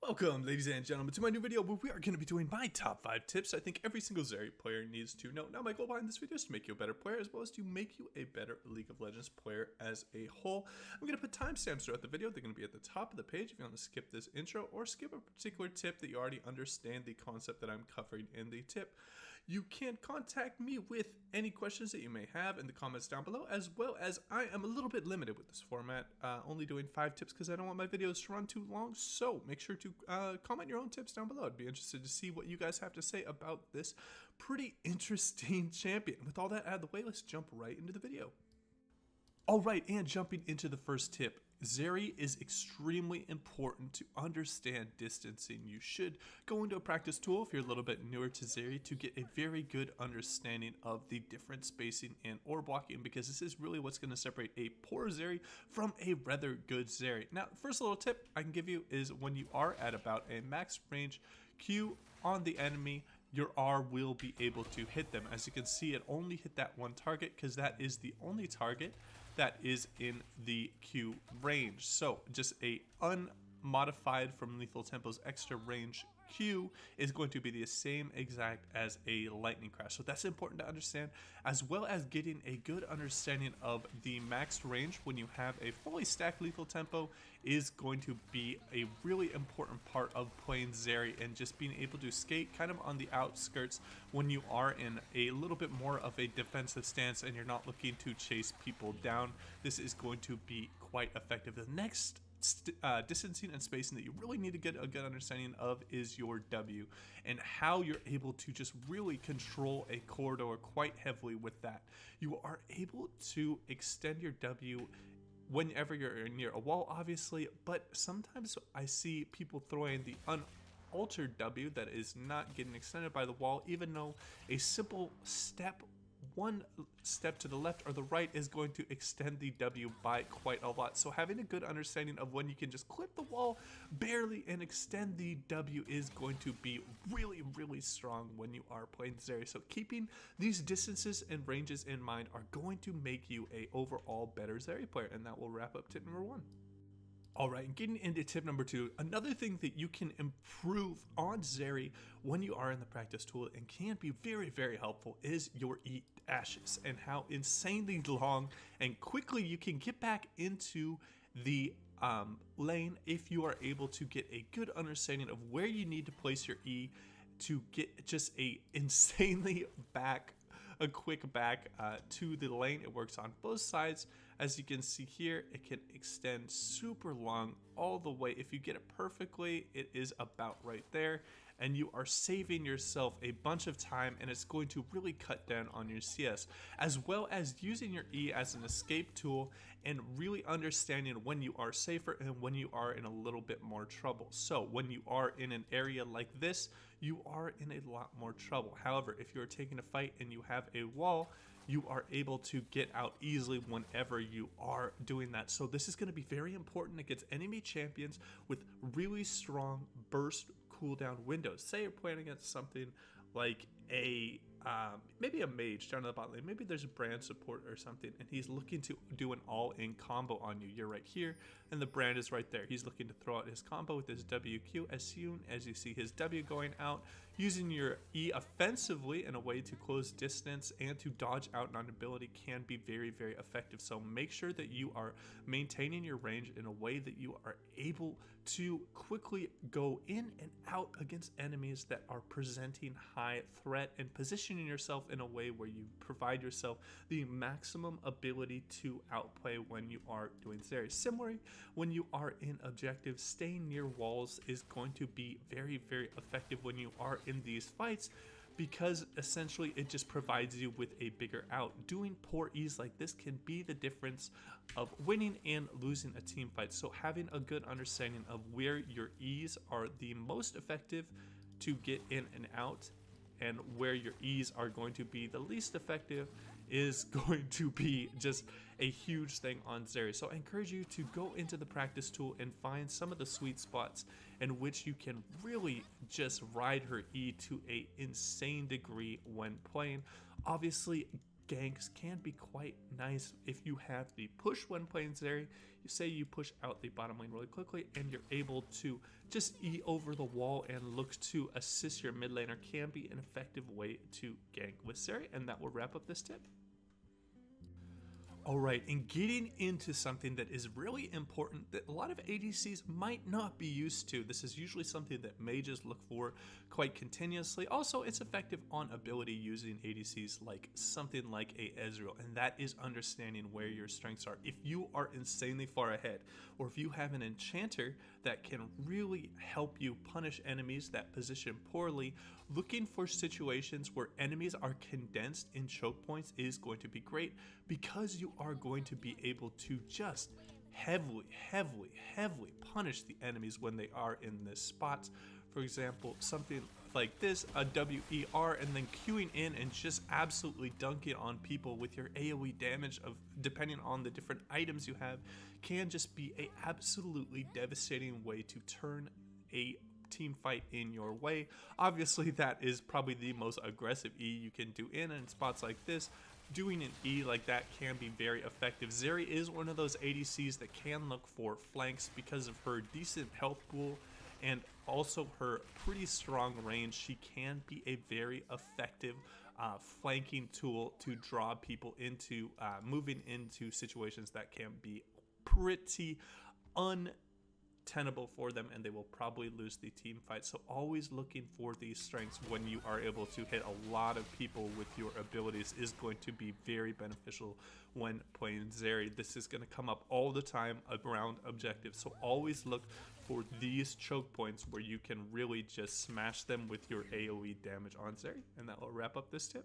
Welcome, ladies and gentlemen, to my new video where we are going to be doing my top 5 tips I think every single Zeri player needs to know. Now, my goal behind this video is to make you a better player as well as to make you a better League of Legends player as a whole. I'm going to put timestamps throughout the video. They're going to be at the top of the page if you want to skip this intro or skip a particular tip that you already understand the concept that I'm covering in the tip. You can contact me with any questions that you may have in the comments down below, as well as I am a little bit limited with this format, only doing 5 tips because I don't want my videos to run too long, so make sure to comment your own tips down below. I'd be interested to see what you guys have to say about this pretty interesting champion. With all that out of the way, let's jump right into the video. Alright, and jumping into the first tip, Zeri is extremely important to understand distancing. You should go into a practice tool if you're a little bit newer to Zeri to get a very good understanding of the different spacing and orb blocking, because this is really what's going to separate a poor Zeri from a rather good Zeri. Now, first little tip I can give you is when you are at about a max range Q on the enemy, your R will be able to hit them. As you can see, it only hit that one target because that is the only target that is in the Q range. So just a unmodified from Lethal Tempo's extra range Q is going to be the same exact as a lightning crash. So that's important to understand, as well as getting a good understanding of the maxed range when you have a fully stacked Lethal Tempo is going to be a really important part of playing Zeri, and just being able to skate kind of on the outskirts when you are in a little bit more of a defensive stance and you're not looking to chase people down. This is going to be quite effective. The next distancing and spacing that you really need to get a good understanding of is your W, and how you're able to just really control a corridor quite heavily with that. You are able to extend your W whenever you're near a wall, obviously, but sometimes I see people throwing the unaltered W that is not getting extended by the wall, even though a simple step, one step to the left or the right, is going to extend the W by quite a lot. So having a good understanding of when you can just clip the wall barely and extend the W is going to be really strong when you are playing Zeri. So keeping these distances and ranges in mind are going to make you a overall better Zeri player, and that will wrap up tip number 1. Alright, and getting into tip number 2, another thing that you can improve on Zeri when you are in the practice tool and can be very helpful is your E dashes, and how insanely long and quickly you can get back into the lane if you are able to get a good understanding of where you need to place your E to get just a quick back to the lane. It works on both sides. As you can see here, it can extend super long all the way. If you get it perfectly, it is about right there, and you are saving yourself a bunch of time, and it's going to really cut down on your CS, as well as using your E as an escape tool and really understanding when you are safer and when you are in a little bit more trouble. So when you are in an area like this, you are in a lot more trouble. However, if you're taking a fight and you have a wall, you are able to get out easily whenever you are doing that. So this is going to be very important against enemy champions with really strong burst cooldown windows. Say you're playing against something like a maybe a mage down to the bot lane, maybe there's a brand support or something, and he's looking to do an all-in combo on you. You're right here and the brand is right there. He's looking to throw out his combo with his WQ. As soon as you see his W going out, using your E offensively in a way to close distance and to dodge out on ability can be very effective. So make sure that you are maintaining your range in a way that you are able to quickly go in and out against enemies that are presenting high threat, and positioning yourself in a way where you provide yourself the maximum ability to outplay when you are doing Zeri. Similarly, when you are in objectives, staying near walls is going to be very effective when you are in these fights, because essentially it just provides you with a bigger out. Doing poor E's like this can be the difference of winning and losing a team fight. So having a good understanding of where your E's are the most effective to get in and out, and where your E's are going to be the least effective, is going to be just a huge thing on Zeri. So I encourage you to go into the practice tool and find some of the sweet spots in which you can really just ride her E to a insane degree when playing. Obviously, ganks can be quite nice if you have the push when playing Zeri. You say you push out the bottom lane really quickly and you're able to just E over the wall and look to assist your mid laner can be an effective way to gank with Zeri, and that will wrap up this tip. Alright, and getting into something that is really important that a lot of ADCs might not be used to. This is usually something that mages look for quite continuously. Also, it's effective on ability using ADCs like something like a Ezreal, and that is understanding where your strengths are. If you are insanely far ahead, or if you have an enchanter that can really help you punish enemies that position poorly, looking for situations where enemies are condensed in choke points is going to be great, because you are going to be able to just heavily punish the enemies when they are in this spot. For example, something like this, a WER, and then queuing in and just absolutely dunking on people with your AoE damage of, depending on the different items you have, can just be a absolutely devastating way to turn a team fight in your way. Obviously, that is probably the most aggressive E you can do in spots like this. Doing an E like that can be very effective. Zeri is one of those ADCs that can look for flanks because of her decent health pool and also her pretty strong range. She can be a very effective flanking tool to draw people into moving into situations that can be pretty untenable for them, and they will probably lose the team fight. So always looking for these strengths when you are able to hit a lot of people with your abilities is going to be very beneficial when playing Zeri. This is going to come up all the time around objectives, so always look for these choke points where you can really just smash them with your AoE damage on Zeri, and that will wrap up this tip.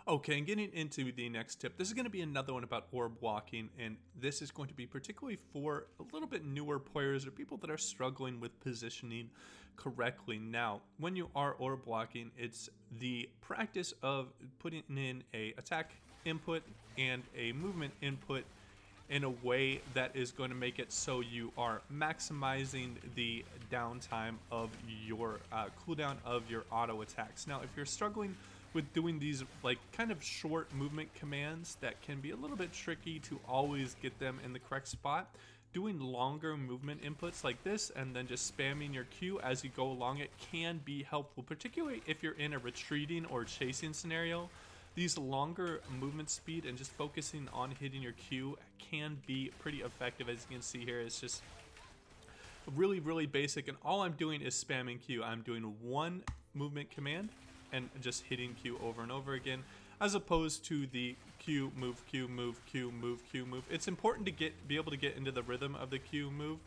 Okay, and getting into the next tip, this is going to be another one about orb walking, and this is going to be particularly for a little bit newer players or people that are struggling with positioning correctly. Now, when you are orb walking, it's the practice of putting in a attack input and a movement input in a way that is going to make it so you are maximizing the downtime of your cooldown of your auto attacks. Now, if you're struggling with doing these like kind of short movement commands that can be a little bit tricky to always get them in the correct spot, doing longer movement inputs like this and then just spamming your Q as you go along it can be helpful, particularly if you're in a retreating or chasing scenario. These longer movement speed and just focusing on hitting your Q can be pretty effective. As you can see here, it's just really basic, and all I'm doing is spamming Q. I'm doing one movement command and just hitting Q over and over again, as opposed to the Q, move, Q, move, Q, move, Q, move. It's important to be able to get into the rhythm of the Q move,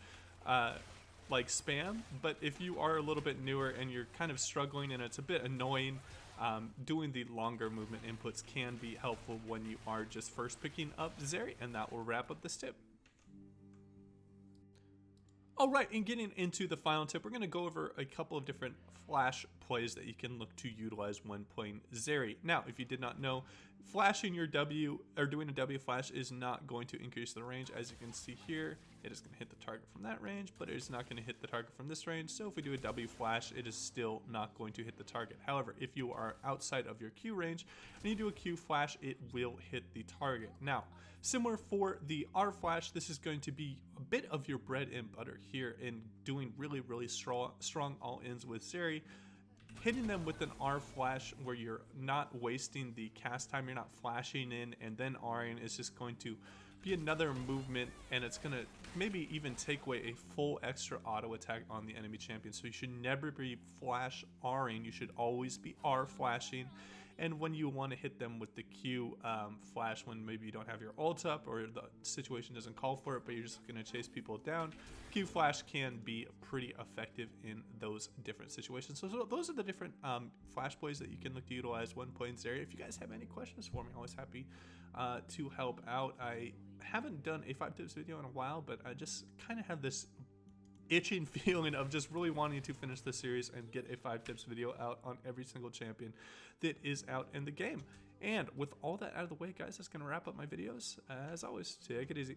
like spam, but if you are a little bit newer and you're kind of struggling and it's a bit annoying, doing the longer movement inputs can be helpful when you are just first picking up Zeri, and that will wrap up this tip. Alright, and getting into the final tip, we're going to go over a couple of different flash plays that you can look to utilize when playing Zeri. Now, if you did not know, flashing your W, or doing a W flash, is not going to increase the range. As you can see here, it is going to hit the target from that range, but it is not going to hit the target from this range. So if we do a W flash, it is still not going to hit the target. However, if you are outside of your Q range and you do a Q flash, it will hit the target. Now, similar for the R flash, this is going to be a bit of your bread and butter here in doing really strong all-ins with Zeri. Hitting them with an R flash where you're not wasting the cast time, you're not flashing in and then R'ing, is just going to be another movement, and it's going to maybe even take away a full extra auto attack on the enemy champion. So you should never be flash R'ing, you should always be R flashing. And when you want to hit them with the Q flash, when maybe you don't have your ult up or the situation doesn't call for it, but you're just going to chase people down, Q flash can be pretty effective in those different situations. So those are the different flash plays that you can look to utilize when playing Zeri. If you guys have any questions for me, I'm always happy to help out. I haven't done a 5 tips video in a while, but I just kind of have this itching feeling of just really wanting to finish the series and get a 5 tips video out on every single champion that is out in the game. And with all that out of the way, guys, that's going to wrap up my videos. As always, take it easy.